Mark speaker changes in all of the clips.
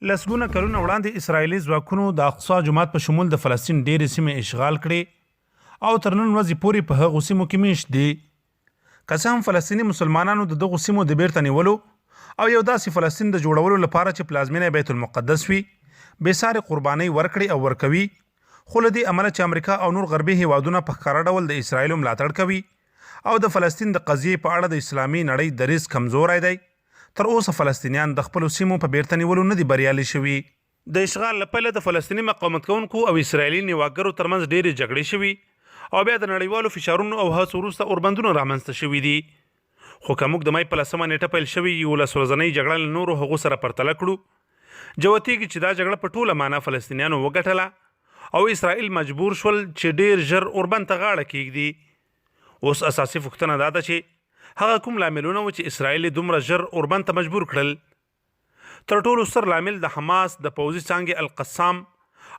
Speaker 1: لسګونه کلونه وړاندې اسرایلي ځواکونو د اقصی جومات په شمول د فلسطین ډېرې سیمې اشغال کړې او تر نن ورځې پورې په هغو سیمو کې میشت دي. که څه هم فلسطیني مسلمانانو د دغو سیمو د بیرته نیولو او یو داسې فلسطین د جوړولو لپاره چې پلازمینه بیت المقدس وي بېسارې قربانۍ ورکړي او ورکوي، خو له دې امله چې امریکا او نور غربي هیوادونه په ښکاره ډول د اسرایلو ملاتړ کوي او د فلسطین د قضیې په اړه د اسلامي نړۍ دریځ کمزوری دی، تر اوسه فلسطینیان د خپلو سیمو په بیرته نیولو نه دي بریالي شوي. د اشغال له پیله د فلسطیني مقاومت کوونکو او اسرایلي نیواګرو ترمنځ ډېرې جګړې شوي او بیا د نړیوالو فشارونو او هڅو وروسته اوربندونه رامنځته شوي دي. خو که موږ د مۍ په 10مه نیټه پیل شوې 11 ورځنۍ جګړه له نورو هغو سره پرتله کړو، جوتېږي چې دا جګړه په ټوله معنا فلسطینیانو وګټله او اسرائیل مجبور شول چې ډېر ژر اوربند ته غاړه کېږدي. اوس اساسي پوښتنه دا ده چې هغه کوم لاملونه و چې اسرائیل دومره ژر اوربند ته مجبور کړل. تر ټولو ستر لامل د حماس د پوځي څانګې القسام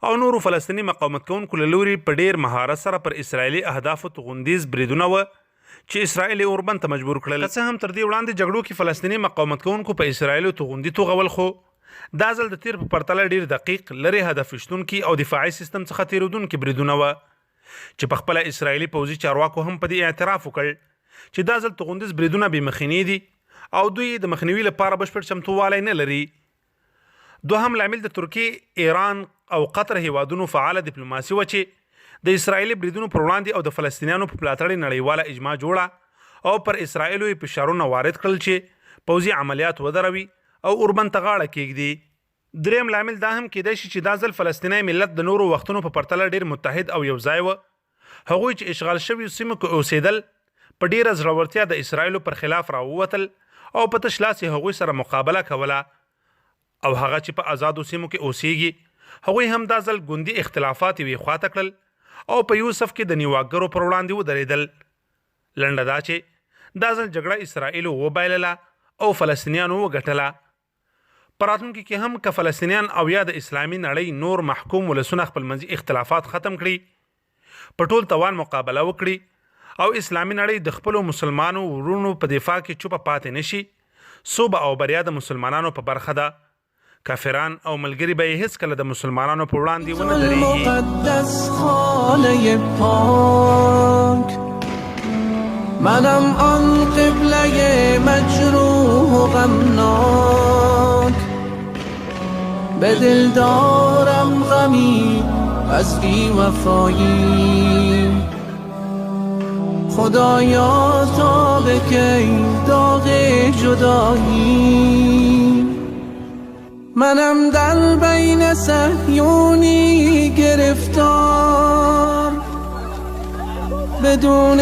Speaker 1: او نورو فلسطیني مقاومت کوونکو له لورې په ډېر مهارت سره پر اسرائیلي اهدافو توغندیز بریدونه وه چې اسرائیل یې اوربند ته مجبور کړل. که څه هم تر دې وړاندې جګړو کې فلسطیني مقاومت کوونکو په اسرائیلو توغندي توغول، خو دا ځل د تیر په پرتله ډېر دقیق، لرې هدف ویشتونکي او دفاعي سیستم څخه تېرېدونکي بریدونه وه چې په خپله اسرائیلي پوځي چارواکو هم په دې اعتراف وکړ چې دا ځل توغندیز بریدونه بې مخینې دي او دوی د مخنیوي لپاره بشپړ چمتووالی نه لري. دوهم لامل د ترکیې، ایران او قطر هیوادونو فعاله ډیپلوماسي وه چې د اسرائیلي بریدونو پر وړاندې او د فلسطینیانو په ملاتړ نړیواله اجماع جوړه او پر اسرائیلو یې فشارونه وارد کړل چې پوځي عملیات ودروي او اوربند ته غاړه کېږدي. دریم لامل دا هم کېدای شي چې دا ځل فلسطینی ملت د نورو وختونو په پرتله ډېر متحد او یو ځای وه. هغوی چې اشغال شویو سیمو کې اوسېدل په ډیره زړورتیا د اسرائیلو پر خلاف راووتل او په تش لاس یې هغوی سره مقابله کوله، او هغه چې په آزادو سیمو کې اوسیږي هغوی هم دا ځل ګوندي اختلافات یوې خواته کړل او په یو صف کې د نیواګرو پر وړاندې ودرېدل. لنډه دا چې دا ځل جګړه اسرائیلو وبایلله او فلسطینیانو وګټله. په راتلونکي کې هم که فلسطینیان او یا د اسلامي نړۍ نور محکوم ولسونه خپلمنځي اختلافات ختم کړي، په ټول توان مقابله وکړي او اسلامي نړۍ د خپلو مسلمانو ورونو په دفاع کې چوپه پاتې نشي، صوبه او بریا د مسلمانانو په برخه ده. کافران او ملګري به یې هیڅکله د مسلمانانو په وړاندې ونه
Speaker 2: درېږي. خانه پاک منم آن قبله مجروح و غمناک، به دل دارم غمی از بی وفایی، خدایا تا به کی داغ جدایی، منم در بین صهیونی گرفتار، بدون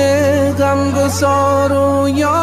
Speaker 2: غمگسار و یا